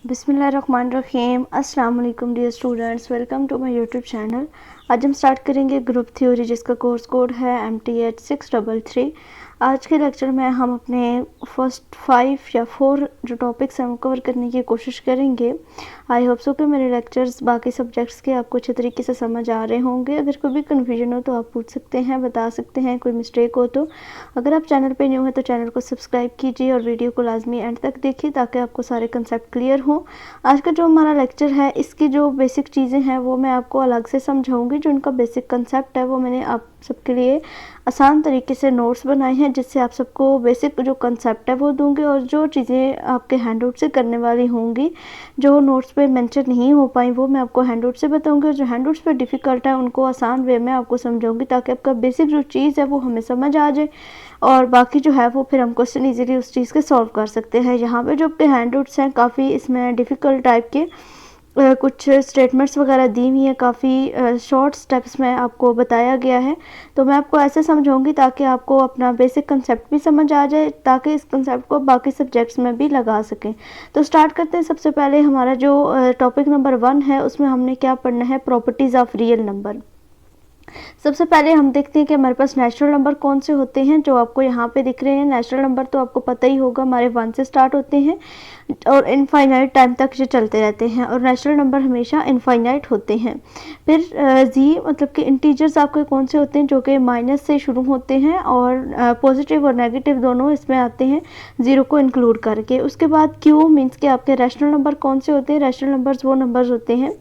बिस्मिल्लाहिर्रहमानिर्रहीम। अस्सलाम वालेकुम dear students, welcome to my YouTube channel. आज हम स्टार्ट करेंगे ग्रुप थ्योरी जिसका कोर्स कोड है MTH 633। आज के लेक्चर में हम अपने फर्स्ट 5 या 4 जो टॉपिक्स हैं वो कवर करने की कोशिश करेंगे। आई होप सो कि मेरे लेक्चर्स बाकी सब्जेक्ट्स के आपको अच्छे तरीके से समझ आ रहे होंगे। अगर कोई भी कन्फ्यूजन हो तो आप पूछ सकते हैं, बता सकते हैं, कोई मिस्टेक हो तो। अगर आप चैनल पे न्यू हैं तो चैनल को सब्सक्राइब कीजिए और वीडियो को लाजमी एंड तक देखिए ताकि आपको सारे कंसेप्ट क्लियर हो। आज का जो हमारा लेक्चर है इसकी जो बेसिक चीज़ें हैं वो मैं आपको अलग से समझाऊंगी। जो उनका बेसिक कंसेप्ट है वो मैंने आप सबके लिए आसान तरीके से नोट्स बनाए हैं जिससे आप सबको बेसिक जो कंसेप्ट है वो दूंगी, और जो चीज़ें आपके हैंडआउट से करने वाली होंगी, जो नोट्स पे मेंशन नहीं हो पाई, वो मैं आपको हैंडआउट से बताऊंगी। और जो हैंडआउट्स पे डिफ़िकल्ट है उनको आसान वे में आपको समझाऊंगी ताकि आपका बेसिक जो चीज़ है वो हमें समझ आ जाए, और बाकी जो है वो फिर हम क्वेश्चन ईजिली उस चीज़ के सॉल्व कर सकते हैं। यहाँ पे जो आपके हैंडआउट्स हैं काफ़ी इसमें डिफ़िकल्ट टाइप के कुछ स्टेटमेंट्स वगैरह दी हुई हैं, काफ़ी शॉर्ट स्टेप्स में आपको बताया गया है। तो मैं आपको ऐसे समझाऊंगी ताकि आपको अपना बेसिक कंसेप्ट भी समझ आ जाए, ताकि इस कंसेप्ट को बाकी सब्जेक्ट्स में भी लगा सकें। तो स्टार्ट करते हैं। सबसे पहले हमारा जो टॉपिक नंबर 1 है उसमें हमने क्या पढ़ना है, प्रॉपर्टीज़ ऑफ रियल नंबर। सबसे पहले हम देखते हैं कि हमारे पास नेचुरल नंबर कौन से होते हैं। जो आपको यहाँ पे दिख रहे हैं नेचुरल नंबर तो आपको पता ही होगा, हमारे 1 से स्टार्ट होते हैं और इनफाइनाइट टाइम तक ये चलते रहते हैं, और नेचुरल नंबर हमेशा इनफाइनाइट होते हैं। फिर जी मतलब कि इंटीजर्स आपके कौन से होते हैं, जो कि माइनस से शुरू होते हैं और पॉजिटिव और नेगेटिव दोनों इसमें आते हैं, ज़ीरो को इंक्लूड करके। उसके बाद क्यू मीन्स के आपके रैशनल नंबर कौन से होते हैं। रैशनल नंबर्स वो नंबर्स होते हैं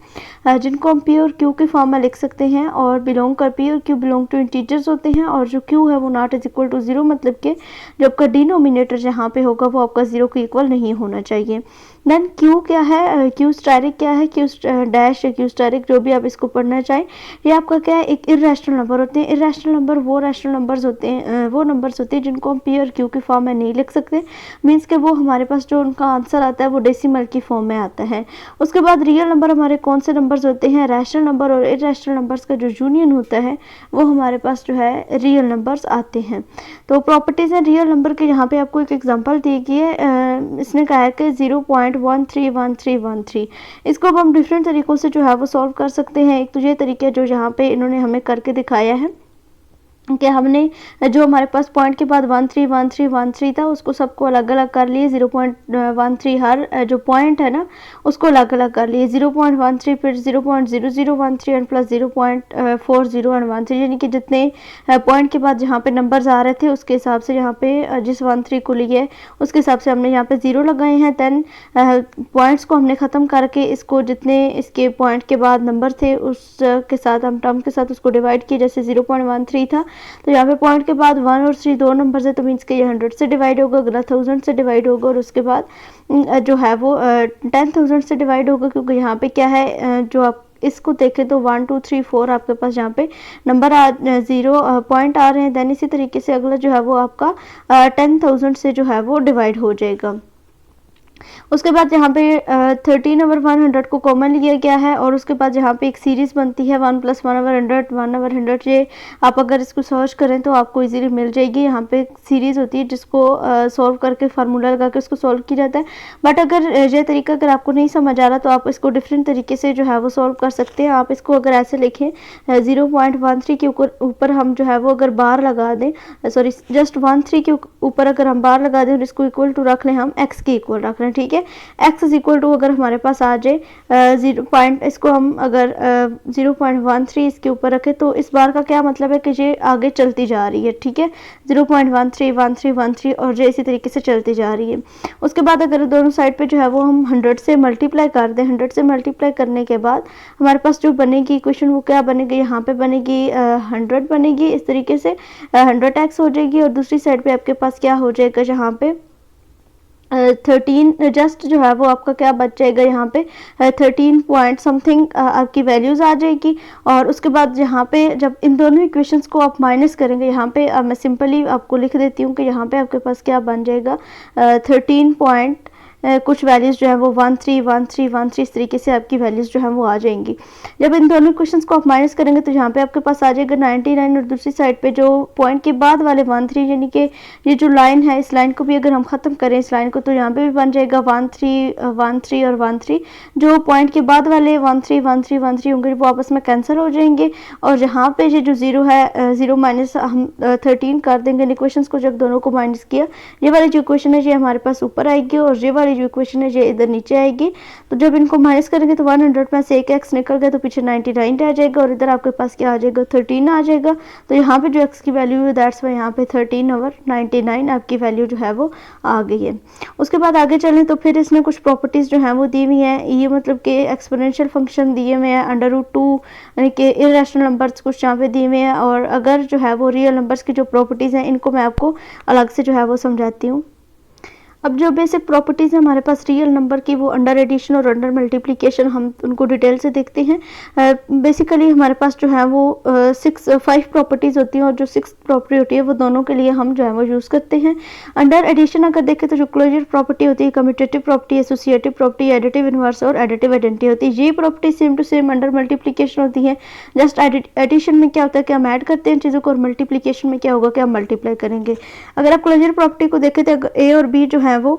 जिनको हम पी और क्यू के फॉर्म में लिख सकते हैं, और बिलोंग कर पी और क्यू बिलोंग टू इंटीजर्स होते हैं। और जो क्यू है वो not is equal to zero, मतलब कि जो आपका डिनोमिनेटर जहाँ पे होगा वो आपका ज़ीरो के इक्वल नहीं होना चाहिए। देन क्यू क्या है, क्यू स्टैरिक क्या है, क्यू डैश या क्यू स्टैरिक जो भी आप इसको पढ़ना चाहें, ये आपका क्या है, एक इर्रेशनल नंबर होते हैं। इर्रेशनल नंबर वो रैशनल नंबर्स होते हैं, वो नंबर्स होते हैं जिनको हम पी और क्यू के फॉर्म में नहीं लिख सकते। मीन्स के वो हमारे पास जो उनका आंसर आता है वो डेसिमल की फॉर्म में आता है। उसके बाद रियल नंबर हमारे कौन से नंबर्स होते हैं, रैशनल नंबर और इर्रेशनल नंबर्स का जो यूनियन होता है वो हमारे पास जो है रियल नंबर्स आते हैं। तो प्रॉपर्टीज़ हैं रियल नंबर के। यहाँ पे आपको एक एग्जांपल दी गई है, इसने कहा है कि 0.131313। इसको अब हम डिफरेंट तरीक़ों से जो है वो सॉल्व कर सकते हैं। एक तो ये तरीका जो यहाँ पे इन्होंने हमें करके दिखाया है कि हमने जो हमारे पास पॉइंट के बाद 131313 था उसको सबको अलग अलग कर लिए। 0.13 हर जो पॉइंट है ना उसको अलग अलग कर लिए। 0.13 फिर 0.0013 एंड प्लस 0.40 एंड 13, यानी कि जितने पॉइंट के बाद जहाँ पे नंबर्स आ रहे थे उसके हिसाब से यहाँ पे जिस 13 को लिए उसके हिसाब से हमने यहाँ पे 0 लगाए हैं। देन पॉइंट्स को हमने ख़त्म करके इसको जितने इसके पॉइंट के बाद नंबर थे उसके साथ हम टर्म के साथ उसको डिवाइड किए। जैसे 0.13 था तो यहाँ पे पॉइंट के बाद 1 और 3 दो नंबर है, तो मीन्स के ये 100 से डिवाइड होगा, अगला 1000 से डिवाइड होगा, और उसके बाद जो है वो 10,000 से डिवाइड होगा। क्योंकि यहाँ पे क्या है, जो आप इसको देखें तो 1 2 3 4 आपके पास यहाँ पे नंबर 0 पॉइंट आ रहे हैं। देन इसी तरीके से अगला जो है वो आपका 10,000 से जो है वो डिवाइड हो जाएगा। उसके बाद यहाँ पे 13 ओवर 100 को कॉमन लिया गया है, और उसके बाद यहाँ पे एक सीरीज़ बनती है 1 + 1 ओवर 100 1 ओवर 100। ये आप अगर इसको सर्च करें तो आपको इजीली मिल जाएगी। यहाँ पे एक सीरीज़ होती है जिसको सॉल्व करके फार्मूला लगा के उसको सॉल्व किया जाता है। बट अगर ये तरीका अगर आपको नहीं समझ आ रहा तो आप इसको डिफरेंट तरीके से जो है वो सॉल्व कर सकते हैं। आप इसको अगर ऐसे लिखें 0.13 के ऊपर हम जो है वो अगर बार लगा दें, सॉरी जस्ट 13 के ऊपर अगर हम बार लगा दें और इसको इक्वल टू रख लें, हम x के इक्वल रख लें, ठीक है। x इज इक्वल टू अगर हमारे पास आ जाए 0 पॉइंट, इसको हम अगर 0.13 इसके ऊपर रखें तो इस बार का क्या मतलब है कि ये आगे चलती जा रही है, ठीक है। 0.131313 और ये इसी तरीके से चलती जा रही है। उसके बाद अगर दोनों साइड पे जो है वो हम 100 से मल्टीप्लाई कर दें, 100 से मल्टीप्लाई करने के बाद हमारे पास जो बनेगी इक्वेशन वो क्या बनेगी, यहाँ पे बनेगी 100 बनेगी इस तरीके से 100x हो जाएगी, और दूसरी साइड पे आपके पास क्या हो जाएगा, जहाँ पे 13 जस्ट जो है वो आपका क्या बच जाएगा, यहाँ पे 13 पॉइंट समथिंग आपकी वैल्यूज़ आ जाएगी। और उसके बाद यहाँ पे जब इन दोनों इक्वेशंस को आप माइनस करेंगे, यहाँ पे मैं सिंपली आपको लिख देती हूँ कि यहाँ पे आपके पास क्या बन जाएगा 13 पॉइंट कुछ वैल्यूज़ जो है वो 1 3 1 3 1 3 इस तरीके से आपकी वैल्यूज़ जो है वो आ जाएंगी। जब इन दोनों क्वेश्चंस को आप माइनस करेंगे तो यहाँ पे आपके पास आ जाएगा 99 और दूसरी साइड पे जो पॉइंट के बाद वाले 1 3 यानी कि ये जो लाइन है इस लाइन को भी अगर हम ख़त्म करें इस लाइन को तो यहाँ पे भी बन जाएगा 1 3 1 3 और 1 3। जो पॉइंट के बाद वाले 1 3 1 3 1 3 होंगे वो आपस में कैंसिल हो जाएंगे और यहाँ पे ये जो 0 है 0 माइनस हम 13 कर देंगे इक्वेशंस को जब दोनों को माइनस किया। ये वाली जो इक्वेशन है ये हमारे पास ऊपर आएगी और ये वाली जो इक्वेशन है ये इधर नीचे आएगी। तो जब इनको माइनस करेंगे तो 100 में से एक एक्स निकल गया तो पीछे 99 आ जाएगा और इधर आपके पास क्या आ जाएगा 13 आ जाएगा। तो यहाँ पे जो एक्स की वैल्यू है दैट्स वाई यहाँ पे 13 और 99 आपकी वैल्यू जो है वो आ गई है। उसके बाद आगे चलें तो फिर इसमें कुछ प्रॉपर्टीज़ जो हैं वो दी हुई हैं। ये मतलब कि एक्सपोनेंशियल फंक्शन दिए हुए हैं, √2 यानी कि इरेशनल नंबर्स कुछ यहाँ पे दिए हुए हैं और अगर जो है वो रियल नंबर्स की जो प्रॉपर्टीज़ हैं इनको मैं आपको अलग से जो है वो समझाती हूँ। अब जो बेसिक प्रॉपर्टीज़ है हमारे पास रियल नंबर की वो अंडर एडिशन और अंडर मल्टीप्लिकेशन हम उनको डिटेल से देखते हैं। बेसिकली हमारे पास जो है वो 5 प्रॉपर्टीज़ होती हैं और जो 6th प्रॉपर्टी होती है वो दोनों के लिए हम जो है वो यूज़ करते हैं। अंडर एडिशन अगर देखें तो जो क्लोजर प्रॉपर्टी होती है, commutative property, associative property, additive inverse और एडिटिव आइडेंटिटी होती है। ये property same to same under multiplication होती है। जस्ट एडिशन में क्या होता है कि हम ऐड करते हैं चीज़ों को और मल्टीप्लिकेशन में क्या होगा कि हम मल्टीप्लाई करेंगे। अगर आप क्लोजर प्रॉपर्टी को देखें तो ए और बी जो है वो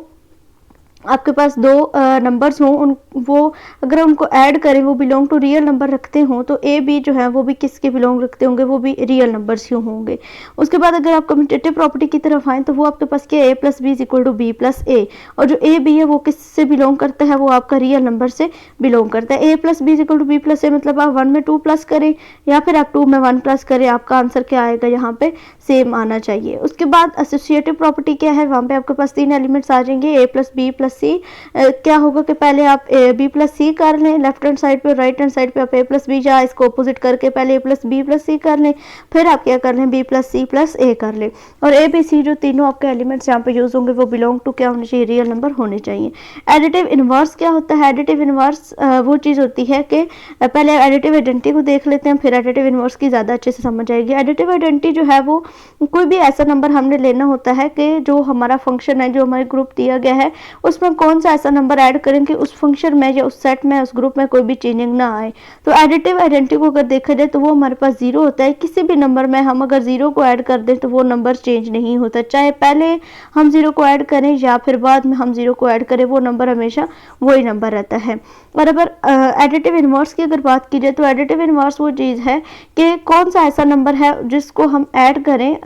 आपके पास दो नंबर्स हों वो अगर उनको ऐड करें वो बिलोंग टू रियल नंबर रखते हों तो ए बी जो है वो भी किसके बिलोंग रखते होंगे, वो भी रियल नंबर्स ही होंगे। उसके बाद अगर आप कम्यूटेटिव प्रॉपर्टी की तरफ आएँ तो वो आपके पास क्या है, a + b = b + a और जो a b है वो किससे बिलोंग करता है, वो आपका रियल नंबर से बिलोंग करता है। a + b = b + a मतलब आप 1 में 2 प्लस करें या फिर आप 2 में 1 प्लस करें, आपका आंसर क्या आएगा यहाँ पे सेम आना चाहिए। उसके बाद एसोसिएटिव प्रॉपर्टी क्या है, वहाँ पे आपके पास 3 एलिमेंट्स आ जाएंगे a + b + c। क्या होगा कि पहले आप b + c कर लें लेफ्ट हैंड साइड पे और राइट हैंड साइड पे आप a + b या इसको अपोजिट करके पहले a + b + c कर लें, फिर आप क्या कर लें b + c + a कर लें और a b c जो तीनों आपके एलिमेंट्स यहाँ पे यूज़ होंगे वो बिलोंग टू क्या होने चाहिए, रियल नंबर होने चाहिए। एडिटिव इनवर्स क्या होता है, एडिटिव इनवर्स वो चीज़ होती है कि पहले एडिटिव आइडेंटिटी को देख लेते हैं फिर एडिटिव इनवर्स की ज़्यादा अच्छे से समझ आएगी। एडिटिव आइडेंटिटी जो है वो कोई भी ऐसा नंबर हमने लेना होता है कि जो हमारा फंक्शन है, जो हमारे ग्रुप दिया गया है उसमें कौन सा ऐसा नंबर ऐड करें कि उस फंक्शन में या उस सेट में उस ग्रुप में कोई भी चेंजिंग ना आए। तो एडिटिव आइडेंटिटी को अगर देखा जाए तो वो हमारे पास 0 होता है। किसी भी नंबर में हम अगर 0 को ऐड कर दें तो वो नंबर चेंज नहीं होता, चाहे पहले हम 0 को ऐड करें या फिर बाद में हम 0 को ऐड करें, वो नंबर हमेशा वही नंबर रहता है। और अगर एडिटिव इनवर्स की अगर बात की जाए तो एडिटिव इनवर्स वो चीज़ है कि कौन सा ऐसा नंबर है जिसको हम ऐड करें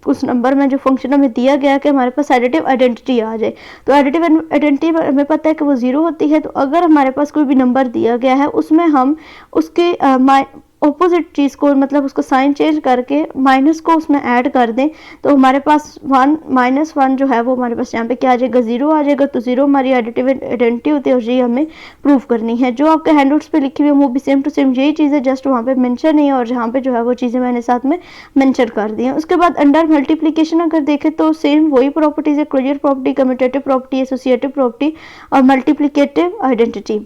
उस नंबर में जो फंक्शन हमें दिया गया कि हमारे पास एडिटिव आइडेंटिटी आ जाए। तो एडिटिव आइडेंटिटी हमें पता है कि वो 0 होती है। तो अगर हमारे पास कोई भी नंबर दिया गया है उसमें हम उसके ऑपोजिट चीज़ को मतलब उसको साइन चेंज करके माइनस को उसमें ऐड कर दें तो हमारे पास 1 - 1 जो है वो हमारे पास यहाँ पे क्या आ जाएगा, 0 आ जाएगा। तो 0 हमारी एडिटिव आइडेंटिटी होती है और ये हमें प्रूव करनी है। जो आपके हैंडआउट्स पे लिखी हुई है वो भी सेम टू सेम यही चीज़ है, जस्ट वहाँ पे मेंशन नहीं है और जहाँ पे जो है वो चीज़ें मैंने साथ में मेंशन कर दी हैं। उसके बाद अंडर मल्टीप्लिकेशन अगर देखें तो सेम वही प्रॉपर्टीज़ है, closure property, commutative property, associative property और मल्टीप्लिकेटिव आइडेंटिटी।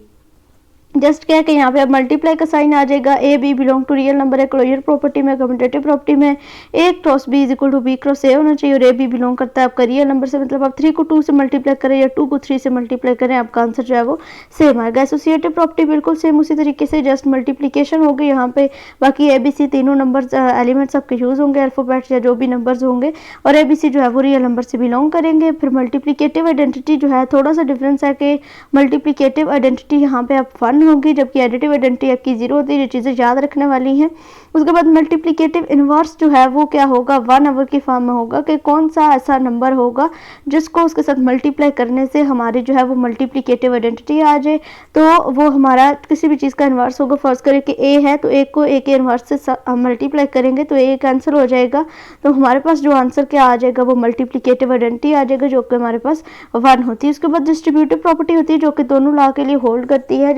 जस्ट क्या है कि यहाँ पे अब मल्टीप्लाई का साइन आ जाएगा, A B belong to real number है क्लोजर प्रॉपर्टी में, कम्यूटेटिव प्रॉपर्टी में a cross b = b cross a होना चाहिए और ए बी बिलोंग करता है आपका रियल नंबर से, मतलब आप 3 को 2 से मल्टीप्लाई करें या 2 को 3 से मल्टीप्लाई करें आपका आंसर जो है वो सेम आएगा। एसोसिएटिव प्रॉपर्टी बिल्कुल सेम उसी तरीके से जस्ट मल्टीप्लिकेशन होगी यहाँ पे, बाकी ए बी सी तीनों नंबर एलिमेंट्स आपके यूज़ होंगे अल्फ़ाबेट्स या जो भी नंबर्स होंगे और ए बी सी जो है वो रियल नंबर से बिलोंग करेंगे। फिर मल्टीप्लिकेटिव आइडेंटिटी जो है थोड़ा सा डिफरेंस है कि मल्टीप्लिकेटिव आइडेंटिटी यहाँ पे आप 1 होगी जबकि एडिटिव आइडेंटिटी आपकी 0 होती है। ये चीज़ें याद रखने वाली हैं। उसके बाद मल्टीप्लिकेटिव इनवर्स जो है वो क्या होगा, 1 ओवर की फॉर्म में होगा कि कौन सा ऐसा नंबर होगा जिसको उसके साथ मल्टीप्लाई करने से हमारी जो है वो मल्टीप्लिकेटिव आइडेंटिटी आ जाए। तो वो हमारा किसी भी चीज़ का इनवर्स होगा। फर्ज करें कि ए है तो एक को ए के इनवर्स से हम मल्टीप्लाई करेंगे तो ए कैंसिल हो जाएगा। तो हमारे पास जो आंसर क्या आ जाएगा वो मल्टीप्लिकेटिव आइडेंटिटी आ जाएगा जो कि हमारे पास 1 होती है। उसके बाद डिस्ट्रीब्यूटिव प्रॉपर्टी होती है जो कि दोनों लॉ के लिए होल्ड करती है।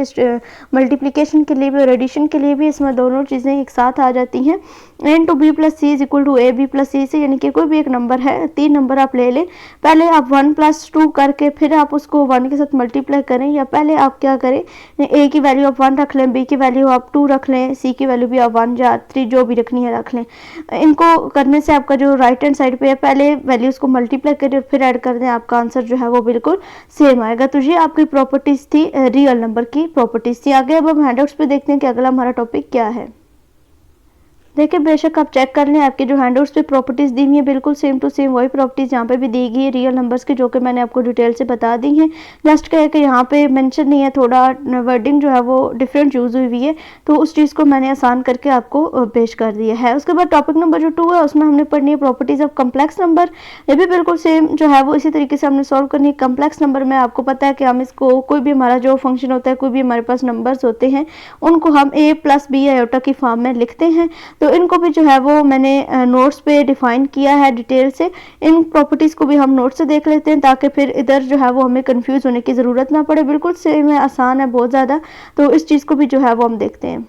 मल्टीप्लिकेशन के लिए भी और एडिशन के लिए भी इसमें दोनों चीज़ें एक साथ आ जाती हैं। N to B plus C is equal to A B plus C से, यानी कि कोई भी एक नंबर है, 3 नंबर आप ले लें, पहले आप 1 + 2 करके फिर आप उसको 1 के साथ मल्टीप्लाई करें, या पहले आप क्या करें, ए की वैल्यू आप 1 रख लें, बी की वैल्यू आप 2 रख लें, सी की वैल्यू भी आप 1 या 3 जो भी रखनी है रख लें। इनको करने से आपका जो राइट हैंड साइड पे है, पहले वैल्यूज़ को मल्टीप्लाई करें और फिर ऐड कर दें, आपका आंसर जो है वो बिल्कुल सेम आएगा। तो ये आपकी प्रॉपर्टीज़ थी, रियल नंबर की प्रॉपर्टीज़ थी। आगे अब हम हैंडआउट्स पे देखते हैं कि अगला हमारा टॉपिक क्या है। देखिए, बेशक आप चेक कर लें, आपके जो हैंडआउट्स पे प्रॉपर्टीज़ दी हुई है बिल्कुल सेम टू सेम वही प्रॉपर्टीज़ यहाँ पे भी दी गई है रियल नंबर्स की, जो कि मैंने आपको डिटेल से बता दी हैं। जस्ट क्या है कि यहाँ पे मेंशन नहीं है, थोड़ा वर्डिंग जो है वो डिफरेंट यूज़ हुई है, तो उस चीज़ को मैंने आसान करके आपको पेश कर दिया है। उसके बाद टॉपिक नंबर जो 2 है उसमें हमने पढ़नी है प्रॉपर्टीज़ ऑफ कम्प्लेक्स नंबर। ये भी बिल्कुल सेम जो है वो इसी तरीके से हमने सॉल्व करनी है। कम्प्लेक्स नंबर में आपको पता है कि हम इसको कोई भी हमारा जो फंक्शन होता है, कोई भी हमारे पास नंबर्स होते हैं, उनको हम a + b आयोटा की फॉर्म में लिखते हैं। तो इनको भी जो है वो मैंने नोट्स पे डिफाइन किया है डिटेल से। इन प्रॉपर्टीज़ को भी हम नोट से देख लेते हैं, ताकि फिर इधर जो है वो हमें कंफ्यूज होने की ज़रूरत ना पड़े। बिल्कुल सेम है, आसान है बहुत ज़्यादा। तो इस चीज़ को भी जो है वो हम देखते हैं।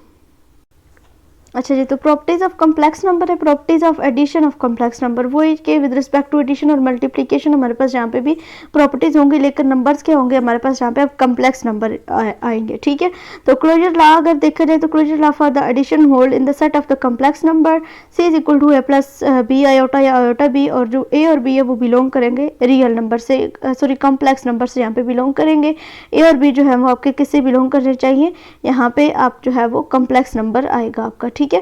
अच्छा जी, तो प्रॉपर्टीज़ ऑफ कम्प्लेक्स नंबर है, properties of addition of complex number. वो के विद रिस्पेक्ट टू एडिशन और मल्टीप्लिकेशन हमारे पास यहाँ पे भी प्रॉपर्टीज़ होंगी, लेकिन नंबर्स क्या होंगे हमारे पास यहाँ पे अब कम्प्लेक्स नंबर आएंगे। ठीक है, तो क्लोजर लॉ अगर देखा जाए तो closure law for the addition hold in the set of the complex number C is equal to a + b iota या आयोटा b, और जो a और b है वो बिलोंग करेंगे रियल नंबर से, सॉरी कम्प्लेक्स नंबर से यहाँ पे बिलोंग करेंगे। a और b जो है वो आपके किससे बिलोंग करने चाहिए, यहाँ पे आप जो है वो कम्प्लेक्स नंबर आएगा आपका। ठीक है,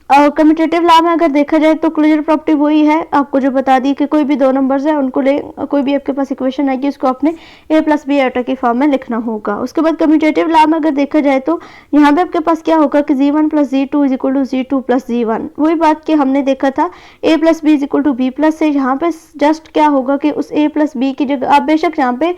और कम्यूटेटिव लॉ में अगर देखा जाए तो क्लोजर प्रॉपर्टी वही है, आपको जो बता दी कि कोई भी दो नंबर्स है उनको ले, कोई भी आपके पास इक्वेशन आएगी उसको आपने a + b आयोटा की फॉर्म में लिखना होगा। उसके बाद कम्यूटेटिव लॉ में अगर देखा जाए तो यहाँ पे आपके पास क्या होगा कि g1 + g2 is equal to g2 + g1। वही बात कि हमने देखा था a + b is equal to b + से, यहाँ पे जस्ट क्या होगा कि उस a + b की जगह आप बेशक यहाँ पे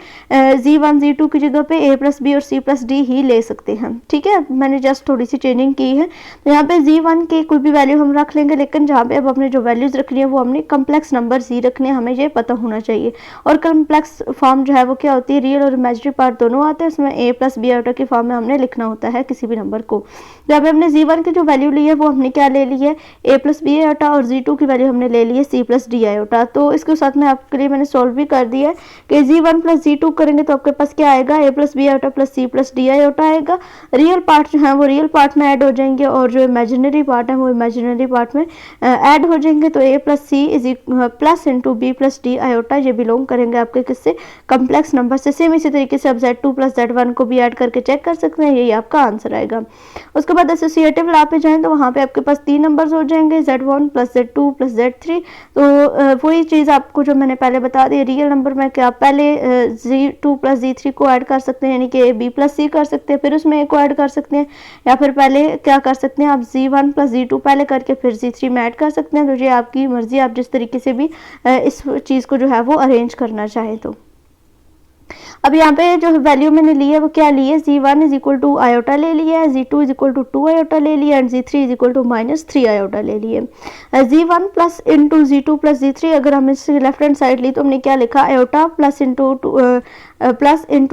g1 g2 की जगह पे a + b और c + d ही ले सकते हैं। ठीक है, मैंने जस्ट थोड़ी सी चेंजिंग की है। तो यहाँ पे g1 के कोई भी वैल्यू हम रख लेंगे, लेकिन जहाँ पे अब अपने जो वैल्यूज रखनी है वो हमने कम्प्लेक्स नंबर ही रखने हैं, हमें ये पता होना चाहिए। और कम्प्लेक्स फॉर्म जो है वो क्या होती है, रियल और इमेजिनरी पार्ट दोनों आते हैं, उसमें a + b आयोटा की फॉर्म में हमने लिखना होता है किसी भी नंबर को। जब हमने g1 की जो वैल्यू ली है वो हमने क्या ले ली है, a + b आयोटा, और g2 की वैल्यू हमने ले ली है c + d आयोटा। तो इसके साथ में आपके लिए मैंने सॉल्व भी कर दिया है कि g1 + g2 करेंगे तो आपके पास क्या आएगा, a + b iota + c + d iota आएगा। रियल पार्ट जो है वो रियल पार्ट में ऐड हो जाएंगे, और जो इमेजिनरी पार्ट है वो इमेजिनरी पार्ट में ऐड हो जाएंगे। तो a + c is plus into b + d iota, ये बिलोंग करेंगे आपके किससे, कम्प्लेक्स नंबर से। सेम इसी तरीके से आप z2 + z1 को भी ऐड करके चेक कर सकते हैं, यही आपका आंसर आएगा। उसके बाद एसोसिएटिव लॉ पे जाएं तो वहाँ पे आपके पास 3 नंबर्स हो जाएंगे, z1 + z2 + z3। तो वही चीज़ आपको जो मैंने पहले बता दी, रियल नंबर में कि आप पहले z2 + z3 को ऐड कर सकते हैं, यानी कि b + c कर सकते हैं, फिर उसमें a को ऐड कर सकते हैं, या फिर पहले क्या कर सकते हैं आप z1 + z2 पहले करके फिर z3 में ऐड कर सकते हैं। तो ये आपकी मर्जी, आप जिस तरीके से भी इस चीज़ को जो है वो अरेंज करना चाहें। तो अब यहाँ पे जो वैल्यू मैंने ली है वो क्या ली है, z1 is equal to iota ले लिया है, z2 is equal to 2 iota ले लिया, and z3 is equal to -3 iota ले लिए। z1 plus into z2 + z3 अगर हम इससे लेफ्ट हैंड साइड ली तो हमने क्या लिखा, iota plus into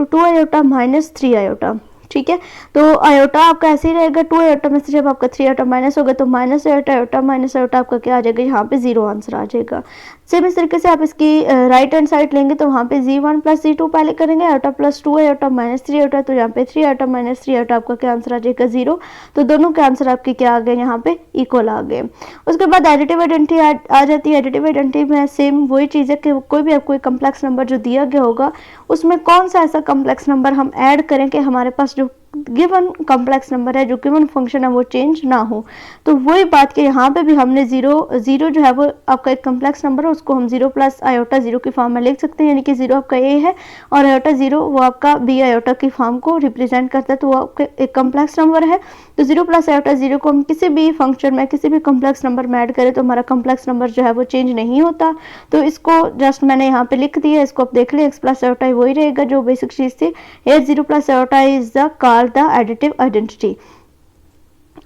2 iota -3 iota. ठीक है, तो आयोटा आपका ऐसे ही रहेगा, 2 आयोटा में से जब आपका 3 आयोटा माइनस होगा तो minus iota iota minus iota आपका क्या आ जाएगा, यहाँ पे 0 आंसर आ जाएगा। सेम इस तरीके से आप इसकी राइट हैंड साइड लेंगे तो वहाँ पे z1 + z2 पहले करेंगे, आयोटा प्लस 2 आयोटा -3 आयोटा, तो यहाँ पे 3 आयोटा -3 आयोटा आपका क्या आंसर आ जाएगा, 0। तो दोनों के आंसर आपके क्या आ गए, यहाँ पे इक्वल आ गए। उसके बाद एडिटिव आइडेंटिटी आ जाती है। एडिटिव आइडेंटिटी में सेम वही चीज़ है कि कोई भी आपको कम्प्लेक्स नंबर जो दिया गया होगा उसमें कौन सा ऐसा कम्प्लेक्स नंबर हम ऐड करें कि हमारे पास जो गिवन कम्प्लेक्स नंबर है, जो गिवन फंक्शन है वो चेंज ना हो। तो वही बात कि यहाँ पे भी हमने जीरो जो है वो आपका एक कम्प्लेक्स नंबर है, उसको हम 0 + आयोटा 0 की फॉर्म में लिख सकते हैं, यानी कि 0 आपका a है और आयोटा 0 वो आपका b आयोटा की फॉर्म को रिप्रेजेंट करता है, तो वो आपका एक कम्प्लेक्स नंबर है। तो 0 + आयोटा 0 को हम किसी भी फंक्शन में किसी भी कम्प्लेक्स नंबर में ऐड करें तो हमारा कम्प्लेक्स नंबर जो है वो चेंज नहीं होता। तो इसको जस्ट मैंने यहाँ पे लिख दिया, इसको आप देख लें, x + आयोटा वही रहेगा जो बेसिक चीज़ थी। 0 + iota is the called the additive identity.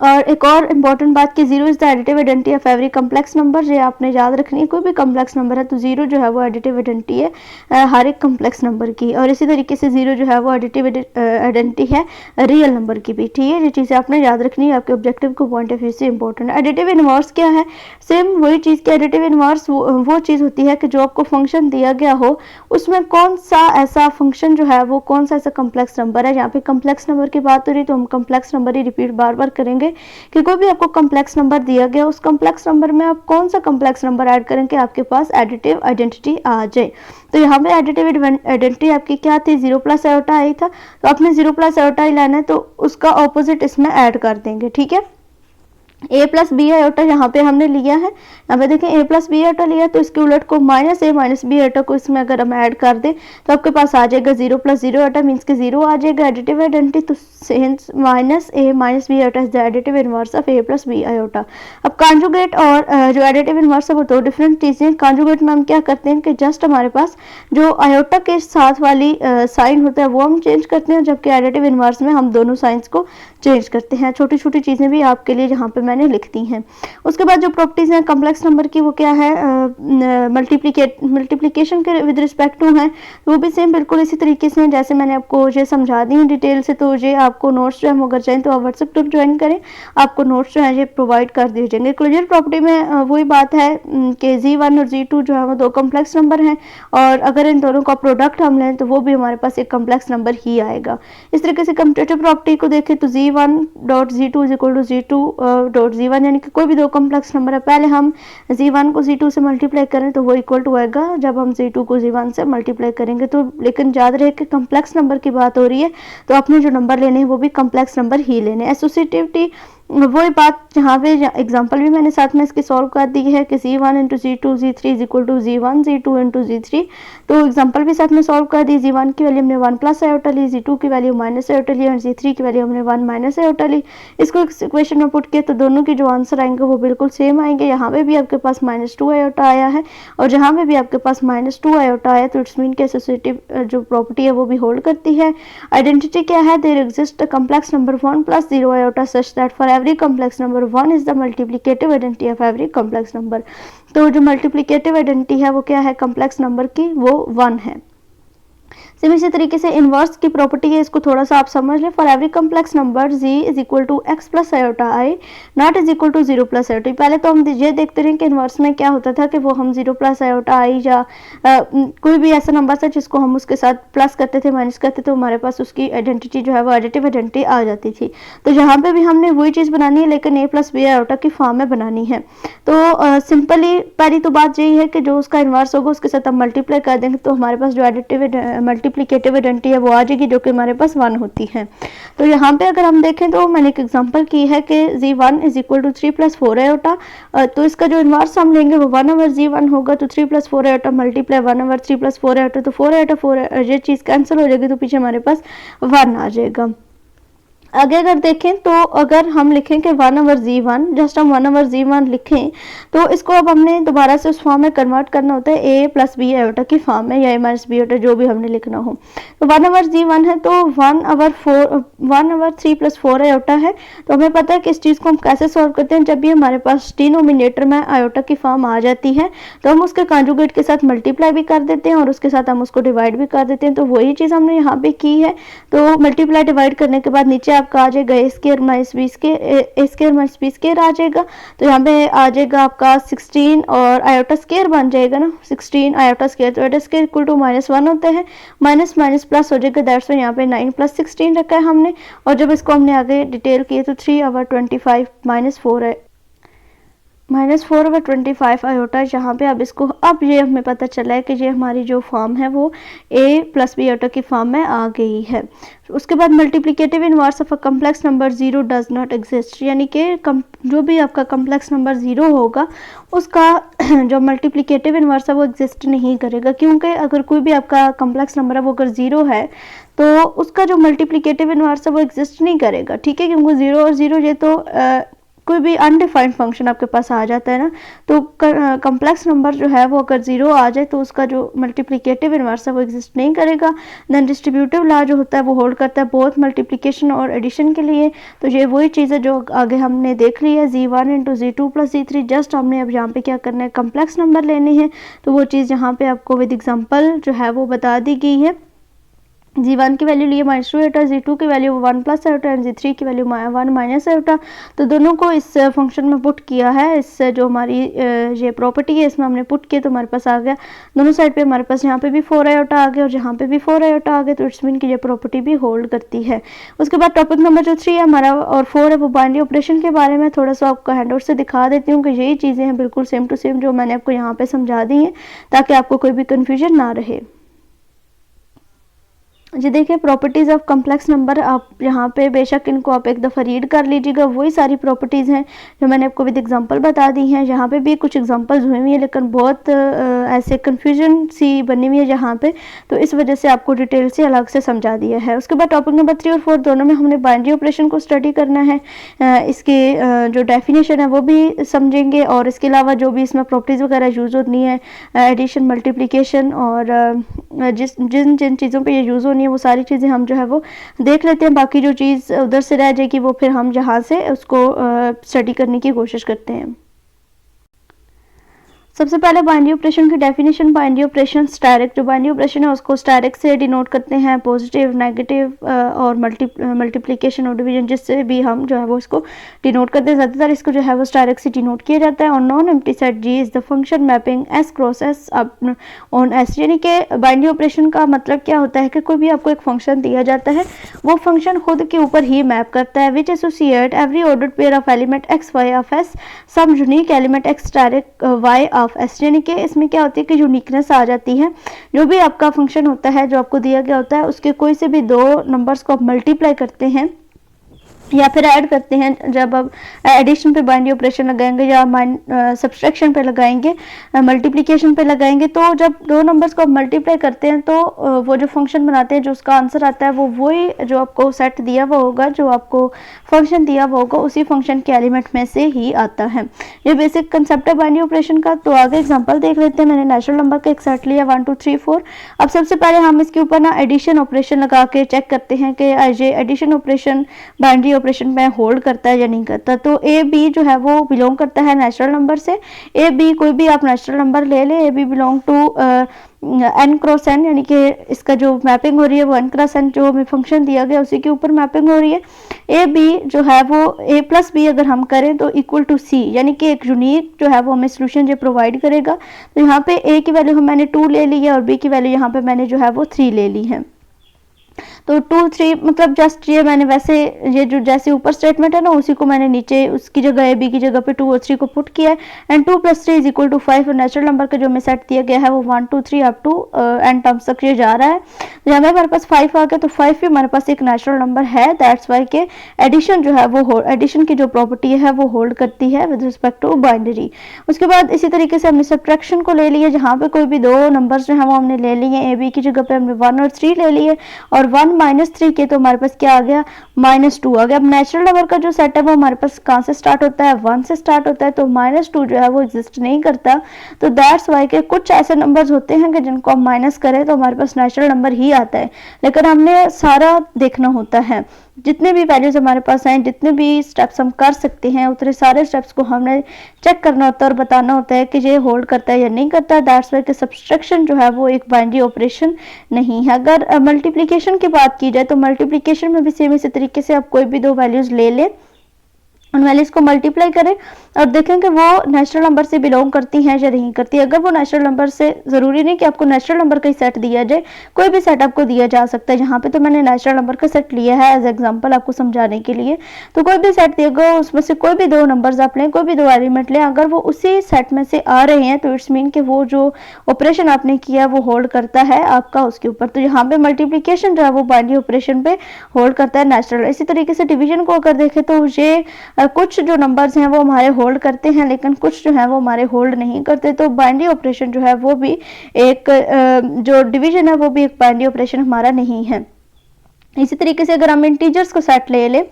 और एक और इम्पॉर्टेंट बात कि zero is the additive identity of every complex number, ये आपने याद रखनी है। कोई भी कम्प्लेक्स नंबर है तो जीरो जो है वो एडिटिव आइडेंटिटी है हर एक कम्प्लेक्स नंबर की। और इसी तरीके से जीरो जो है वो एडिटिव आइडेंटिटी है रियल नंबर की भी। ठीक है, ये चीज़ें आपने याद रखनी है, आपके ऑब्जेक्टिव को पॉइंट ऑफ व्यू से इंपॉर्टेंट है। एडिटिव इनवर्स क्या है? सेम वही चीज़ की एडिटिव इनवर्स वो चीज़ होती है कि जो आपको फंक्शन दिया गया हो उसमें कौन सा ऐसा फंक्शन जो है वो कौन सा ऐसा कम्प्लेक्स नंबर है। यहाँ पे कम्प्लेक्स नंबर की बात हो रही तो हम कम्प्लेक्स नंबर ही रिपीट बार बार करेंगे कि कोई भी आपको कम्प्लेक्स नंबर दिया गया उस कम्प्लेक्स नंबर में आप कौन सा कम्प्लेक्स नंबर ऐड करें कि आपके पास एडिटिव आइडेंटिटी आ जाए। तो यहाँ पे एडिटिव आइडेंटिटी आपकी क्या थी? जीरो प्लस आयोटा आई था, तो आपने जीरो प्लस आयोटा ही लाना है तो उसका ऑपोजिट इसमें ऐड कर देंगे। ठीक है, ए प्लस बी आयोटा यहाँ पे हमने लिया है। यहाँ पे देखें ए प्लस बी आयोटा लिया तो इसके उलट को minus A minus B iota को इसमें अगर हम ऐड कर दें तो आपके पास आ जाएगा zero plus zero iota, means के जीरो आ जाएगा एडिटिव आइडेंटिटी। तो since minus A minus B iota is the additive inverse of A plus B iota. अब कॉन्जुगेट और जो एडिटिव इनवर्स है वो दो डिफरेंट चीज़ें। कॉन्जुगेट में हम क्या करते हैं कि जस्ट हमारे पास जो आयोटा के साथ वाली साइन होता है वो हम चेंज करते हैं, जबकि एडिटिव इनवर्स में हम दोनों साइंस को चेंज करते हैं। छोटी छोटी चीज़ें भी आपके लिए यहाँ पे मैंने लिख दी हैं। उसके बाद जो प्रॉपर्टीज़ हैं कम्प्लेक्स नंबर की वो क्या है? मल्टीप्लिकेशन के विद रिस्पेक्ट टू हैं, वो भी सेम बिल्कुल इसी तरीके से हैं जैसे मैंने आपको ये समझा दी है डिटेल से। तो ये आपको नोट्स जो है अगर चाहें तो आप व्हाट्सएप ग्रुप ज्वाइन करें, आपको नोट्स जो है ये प्रोवाइड कर दिए जाएंगे। क्लोजर प्रॉपर्टी में वही बात है कि Z1 और Z2 जो है वो दो कम्प्लेक्स नंबर हैं और अगर इन दोनों का प्रोडक्ट हम लें तो वो भी हमारे पास एक कम्प्लेक्स नंबर ही आएगा। इस तरीके से कम्यूटेटिव प्रॉपर्टी को देखें तो Z1 dot Z2 is equal to Z2 dot Z1, यानी कि कोई भी दो कम्प्लेक्स नंबर है पहले हम Z1 को Z2 से मल्टीप्लाई करें तो वो इक्वल टू आएगा जब हम Z2 को Z1 से मल्टीप्लाई करेंगे। तो लेकिन याद रहे कि कम्प्लेक्स नंबर की बात हो रही है तो आपने जो नंबर लेने हैं वो भी कम्प्लेक्स नंबर ही लेने हैं। एसोसिएटिविटी वही बात जहाँ पे एग्जांपल भी मैंने साथ में इसकी सॉल्व कर दी है कि Z1 into Z2 Z3 is equal to Z1 Z2 into Z3। तो एग्जांपल भी साथ में सॉल्व कर दी। Z1 की वैल्यू हमने 1 प्लस आयोटा ली, Z2 की वैल्यू माइनस आयोटा ली और Z3 की वैल्यू हमने 1 माइनस आयोटा ली। इसको इक्वेशन में पुट किया तो दोनों की जो आंसर आएंगे वो बिल्कुल सेम आएंगे। यहाँ पे भी आपके पास -2 आयोटा आया है और जहाँ पे भी आपके पास -2 आयोटा आया तो इट्स मीन के एसोसिएटिव जो प्रॉपर्टी है वो भी होल्ड करती है। आइडेंटिटी क्या है? There exist a complex number 1 plus 0 iota such that for every complex number 1 is the multiplicative identity of every complex number. तो जो मल्टीप्लिकेटिव आइडेंटिटी है वो क्या है कम्प्लेक्स नंबर की? वो 1 है। सेम इसी तरीके से इनवर्स की प्रॉपर्टी है, इसको थोड़ा सा आप समझ लें। For every complex number z is equal to x plus iota i not is equal to 0 plus iota. पहले तो हम ये देखते रहे कि इनवर्स में क्या होता था कि वो हम 0 प्लस आयोटा i या कोई भी ऐसा नंबर था जिसको हम उसके साथ प्लस करते थे माइनस करते तो हमारे पास उसकी आइडेंटिटी जो है वो एडिटिव आइडेंटिटी आ जाती थी। तो यहाँ पे भी हमने वही चीज़ बनानी है लेकिन a प्लस बी आयोटा की फॉर्म में बनानी है। तो सिंपली पहली तो बात यही है कि जो उसका इनवर्स होगा उसके साथ हम मल्टीप्लाई कर देंगे तो हमारे पास जो एडिटिव मल्टीप्लिकेटिव आइडेंटिटी है वो आ जाएगी जो कि हमारे पास 1 होती है। तो यहाँ पे अगर हम देखें तो मैंने एक एग्जांपल की है कि Z1 is equal to 3 plus 4 iota. तो इसका जो इनवर्स हम लेंगे वो 1 ओवर Z1 होगा। तो 3 plus 4 iota multiply 1 over 3 plus 4 iota, तो 4 आयोटा 4 ये चीज़ कैंसिल हो जाएगी तो पीछे हमारे पास 1 आ जाएगा। आगे अगर देखें तो अगर हम लिखें कि 1 ओवर Z1, जस्ट हम 1 ओवर Z1 लिखें तो इसको अब हमने दोबारा से उस फॉर्म में कन्वर्ट करना होता है a प्लस बी आयोटा की फॉर्म में या a माइनस बी आयोटा जो भी हमने लिखना हो। तो 1 ओवर Z1 है तो 1 ओवर 3 प्लस 4 आयोटा है। तो हमें पता है कि इस चीज़ को हम कैसे सॉल्व करते हैं। जब भी हमारे पास डिनोमिनेटर में आयोटा की फॉर्म आ जाती है तो हम उसके कॉन्जुगेट के साथ मल्टीप्लाई भी कर देते हैं और उसके साथ हम उसको डिवाइड भी कर देते हैं। तो वही चीज़ हमने यहाँ पे की है। तो मल्टीप्लाई डिवाइड करने के बाद नीचे आपका आ जाएगा ए स्क्वायर माइनस बी स्क्वायर आ जाएगा। तो यहाँ पे आ जाएगा आपका 16 और आयोटा स्क्वायर बन जाएगा ना, 16 आयोटा स्क्वायर। तो आयोटा स्क्वायर इक्वल टू -1 होते हैं, माइनस माइनस प्लस हो जाएगा। दैट्स वाई यहाँ पे 9 प्लस 16 रखा है हमने। और जब इसको हमने आगे डिटेल किए तो 3 ओवर 25 -4 है -4 ओवर 25 आयोटा। यहाँ पे अब इसको अब ये हमें पता चला है कि ये हमारी जो फॉर्म है वो a प्लस बी आयोटा की फॉर्म में आ गई है। उसके बाद multiplicative inverse of a complex number 0 does not exist, यानी कि जो भी आपका कम्प्लेक्स नंबर 0 होगा उसका जो मल्टीप्लिकेटिव इनवर्स है वो एग्जिस्ट नहीं करेगा। क्योंकि अगर कोई भी आपका कम्प्लेक्स नंबर है वो अगर 0 है तो उसका जो मल्टीप्लिकेटिव इनवर्स है वो एग्जिस्ट नहीं करेगा। ठीक है, क्योंकि 0 और 0 ये तो कोई भी अनडिफाइंड फंक्शन आपके पास आ जाता है ना, तो कम्प्लेक्स नंबर जो है वो अगर 0 आ जाए तो उसका जो मल्टीप्लिकेटिव इनवर्स है वो एग्जिस्ट नहीं करेगा। देन डिस्ट्रीब्यूटिव लॉ जो होता है वो होल्ड करता है बोथ मल्टीप्लिकेशन और एडिशन के लिए। तो ये वही चीज़ है जो आगे हमने देख ली है, Z1 into Z2 plus Z3। Just हमने अब यहाँ पे क्या करना है, कम्प्लेक्स नंबर लेने हैं। तो वो चीज़ यहाँ पे आपको विद एग्जाम्पल जो है वो बता दी गई है। Z1 की वैल्यू लिए -2 आयोटा, Z2 की value 1 plus iota and Z3 की वैल्यू 1 माइनस आयोटा। तो दोनों को इस फंक्शन में पुट किया है। इस जो हमारी ये प्रॉपर्टी है इसमें हमने पुट किया तो हमारे पास आ गया, दोनों साइड पे हमारे पास यहाँ पे भी 4 आयोटा आ गया और यहाँ पे भी 4 आयोटा आ गया। तो इट्स मीन की ये प्रॉपर्टी भी होल्ड करती है। उसके बाद टॉपिक नंबर जो 3 है हमारा और 4 है वो बाइनरी ऑपरेशन के बारे में थोड़ा सा आपको हैंडआउट से दिखा देती हूँ कि यही चीज़ें हैं बिल्कुल सेम टू सेम जो मैंने आपको यहाँ पे समझा दी हैं, ताकि आपको कोई भी कन्फ्यूजन ना रहे। जी देखिए, प्रॉपर्टीज़ ऑफ कम्प्लेक्स नंबर, आप यहाँ पे बेशक इनको आप एक दफ़ा रीड कर लीजिएगा। वही सारी प्रॉपर्टीज़ हैं जो मैंने आपको विद एग्जांपल बता दी हैं। यहाँ पे भी कुछ एग्जांपल्स हुई हुई हैं लेकिन बहुत ऐसे कन्फ्यूजन सी बनी हुई है यहाँ पे, तो इस वजह से आपको डिटेल से अलग से समझा दिया है। उसके बाद टॉपिक नंबर 3 और 4 दोनों में हमने बाइनरी ऑपरेशन को स्टडी करना है। इसके जो डेफिनेशन है वो भी समझेंगे और इसके अलावा जो भी इसमें प्रॉपर्टीज़ वगैरह यूज़ होती हैं, एडिशन, मल्टीप्लिकेशन और जिन जिन चीज़ों पर ये यूज़ होनी है वो सारी चीज़ें हम जो है वो देख लेते हैं। बाकी जो चीज़ उधर से रह जाएगी वो फिर हम जहाँ से उसको स्टडी करने की कोशिश करते हैं। सबसे पहले बाइनरी ऑपरेशन की डेफिनेशन। बाइनरी ऑपरेशन डायरेक्ट, जो बाइनरी ऑपरेशन है उसको डायरेक्ट से डिनोट करते हैं, पॉजिटिव, नेगेटिव और मल्टीप्लिकेशन और डिवीजन जिससे भी हम जो है वो इसको डिनोट करते हैं। ज़्यादातर इसको जो है वो डायरेक्ट से डिनोट किया जाता है। और non empty set G is the function mapping S cross S on S, यानी कि बाइनरी ऑपरेशन का मतलब क्या होता है कि कोई भी आपको एक फंक्शन दिया जाता है, वो फंक्शन खुद के ऊपर ही मैप करता है। Which associate every ordered pair of element X Y of S some unique element X direct Y of S, यानी कि इसमें क्या होती है कि यूनिकनेस आ जाती है। जो भी आपका फंक्शन होता है जो आपको दिया गया होता है उसके कोई से भी दो नंबर्स को आप मल्टीप्लाई करते हैं या फिर ऐड करते हैं। जब आप एडिशन पे बाइनरी ऑपरेशन लगाएंगे या सब्सट्रैक्शन पे लगाएंगे, मल्टीप्लिकेशन पे लगाएंगे, तो जब दो नंबर्स को आप मल्टीप्लाई करते हैं तो वो जो फंक्शन बनाते हैं, जो उसका आंसर आता है वो वही जो आपको सेट दिया हुआ होगा, जो आपको फंक्शन दिया हुआ होगा, उसी फंक्शन के एलिमेंट में से ही आता है। ये बेसिक कंसेप्ट है बाइनरी ऑपरेशन का। तो आगे एग्जाम्पल देख लेते हैं। मैंने नेचुरल नंबर का एक सेट लिया 1 2 3 4। अब सबसे पहले हम इसके ऊपर ना एडिशन ऑपरेशन लगा के चेक करते हैं कि ये एडिशन ऑपरेशन बाइनरी ऑपरेशन में होल्ड करता है या नहीं करता। तो ए बी जो है वो बिलोंग करता है नेचुरल नंबर से। ए बी कोई भी आप नेचुरल नंबर ले लें, A B belong to n cross n, यानी कि इसका जो मैपिंग हो रही है वो n क्रॉस n जो हमें फंक्शन दिया गया उसी के ऊपर मैपिंग हो रही है। ए बी जो है वो a प्लस बी अगर हम करें तो इक्वल टू सी, यानी कि एक यूनिक जो है वो हमें सोल्यूशन जो प्रोवाइड करेगा। तो यहाँ पे a की वैल्यू मैंने 2 ले ली है और b की वैल्यू यहाँ पे मैंने जो है वो 3 ले ली है। तो 2 3 मतलब जस्ट ये मैंने वैसे ये जो जैसे ऊपर स्टेटमेंट है ना उसी को मैंने नीचे उसकी जगह ए बी की जगह पे 2 और 3 को पुट किया है। एंड 2 + 3 = 5 और नेचुरल नंबर का जो हमें सेट दिया गया है वो 1 2 3 अप टू एन टर्म्स तक ये जा रहा है। जब हमारे पास 5 आ गया तो 5 भी हमारे पास एक नेचुरल नंबर है। दैट्स वाई के एडिशन जो है वो एडिशन की जो प्रॉपर्टी है वो होल्ड करती है विद रिस्पेक्ट टू बाइनरी। उसके बाद इसी तरीके से हमने सब्ट्रैक्शन को ले लिया, जहाँ पे कोई भी दो नंबर्स जो है वो हमने ले लिए। ए बी की जगह पे हमने 1 और 3 ले लिए और 1 - 3 के तो हमारे पास क्या आ गया, -2 आ गया। अब नेचुरल नंबर का जो सेट है वो हमारे पास कहाँ से स्टार्ट होता है, 1 से स्टार्ट होता है। तो -2 जो है वो एग्जिस्ट नहीं करता। तो दैट्स वाई के कुछ ऐसे नंबर्स होते हैं कि जिनको हम माइनस करें तो हमारे पास नेचुरल नंबर ही आता है, लेकिन हमने सारा देखना होता है। जितने भी वैल्यूज हमारे पास हैं, जितने भी स्टेप्स हम कर सकते हैं, उतने सारे स्टेप्स को हमने चेक करना होता है और बताना होता है कि ये होल्ड करता है या नहीं करता। दैट्स वाई कि सब्सट्रैक्शन जो है वो एक बाइनरी ऑपरेशन नहीं है। अगर मल्टीप्लिकेशन की बात की जाए तो मल्टीप्लिकेशन में भी सेम इसी तरीके से आप कोई भी दो वैल्यूज ले लें, उन वैल्यूज को मल्टीप्लाई करें और देखें कि वो नेचुरल नंबर से बिलोंग करती हैं या नहीं करती। अगर वो नेचुरल नंबर से, ज़रूरी नहीं कि आपको नेचुरल नंबर का ही सेट दिया जाए, कोई भी सेट आपको दिया जा सकता है। यहाँ पे तो मैंने नेचुरल नंबर का सेट लिया है एज एग्जांपल आपको समझाने के लिए। तो कोई भी सेट दिया गया उसमें से कोई भी दो नंबर्स आप लें, कोई भी दो एलिमेंट लें, अगर वो उसी सेट में से आ रहे हैं तो इट्स मीन कि वो जो ऑपरेशन आपने किया वो होल्ड करता है आपका उसके ऊपर। तो यहाँ पे मल्टीप्लीकेशन जो है वो बाइनरी ऑपरेशन पे होल्ड करता है नेचुरल। इसी तरीके से डिवीजन को अगर देखें तो ये कुछ जो नंबर्स हैं वो हमारे होल्ड करते हैं, लेकिन कुछ जो है वो हमारे होल्ड नहीं करते। तो बाइनरी ऑपरेशन जो है वो भी एक जो डिवीजन है वो भी एक बाइनरी ऑपरेशन हमारा नहीं है। इसी तरीके से अगर हम इंटीजर्स को सेट ले लें,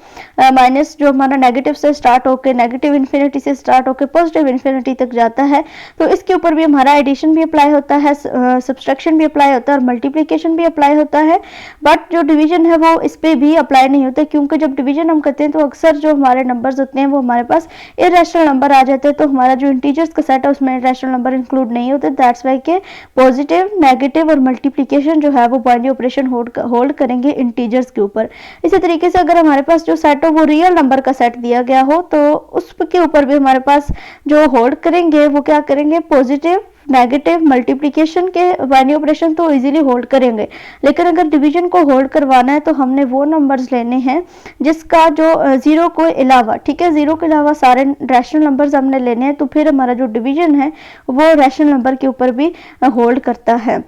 माइनस जो हमारा नेगेटिव से स्टार्ट होकर नेगेटिव इन्फिनिटी से स्टार्ट होकर पॉजिटिव इन्फिनिटी तक जाता है, तो इसके ऊपर भी हमारा एडिशन भी अप्लाई होता है, सब्सट्रैक्शन भी अप्लाई होता है और मल्टीप्लिकेशन भी अप्लाई होता है। बट जो डिवीजन है वो इस पर भी अप्लाई नहीं होता, क्योंकि जब डिवीजन हम करते हैं तो अक्सर जो हमारे नंबर्स होते हैं वो हमारे पास इरेशनल नंबर आ जाते हैं, तो हमारा जो इंटीजर्स का सेट है उसमें इरेशनल नंबर इंक्लूड नहीं होते। दैट्स वाई के पॉजिटिव, नेगेटिव और मल्टीप्लिकेशन जो है वो बाइनरी ऑपरेशन होल्ड करेंगे इंटीजर्स के ऊपर। इसी तरीके से अगर हमारे पास जो सेट हो वो रियल नंबर का सेट दिया गया हो, तो उसके ऊपर भी हमारे पास जो होल्ड करेंगे वो क्या करेंगे, पॉजिटिव, नेगेटिव, मल्टीप्लिकेशन के बाइनरी ऑपरेशन तो इजीली होल्ड करेंगे। लेकिन अगर डिवीजन को होल्ड करवाना है तो हमने वो नंबर्स लेने हैं जिसका जो जीरो को अलावा, ठीक है, जीरो के अलावा सारे रैशनल नंबर्स हमने लेने हैं, तो फिर हमारा जो डिवीजन है वो रैशनल नंबर के ऊपर भी होल्ड करता है।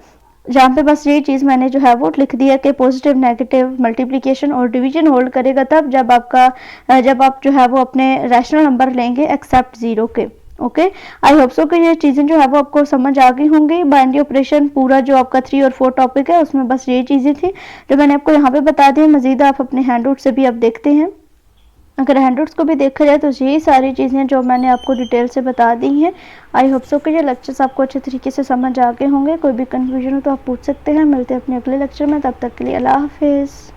जहाँ पे बस ये चीज़ मैंने जो है वो लिख दिया कि पॉजिटिव, नेगेटिव, मल्टीप्लिकेशन और डिवीजन होल्ड करेगा तब जब आप जो है वो अपने रैशनल नंबर लेंगे एक्सेप्ट जीरो के। ओके, आई होप सो कि ये चीज़ें जो है वो आपको समझ आ गई होंगी। बाइनरी ऑपरेशन पूरा जो आपका 3 और 4 टॉपिक है उसमें बस ये चीज़ें थी जो मैंने आपको यहाँ पे बता दी। मजीद आप अपने हैंडआउट से भी आप देखते हैं, अगर हैंडआउट्स को भी देखा जाए तो यही सारी चीज़ें जो मैंने आपको डिटेल से बता दी हैं। आई होप सो कि ये लेक्चर्स आपको अच्छे तरीके से समझ आ गए होंगे। कोई भी कन्फ्यूजन हो तो आप पूछ सकते हैं। मिलते हैं अपने अगले लेक्चर में, तब तक के लिए अल्लाह हाफिज़।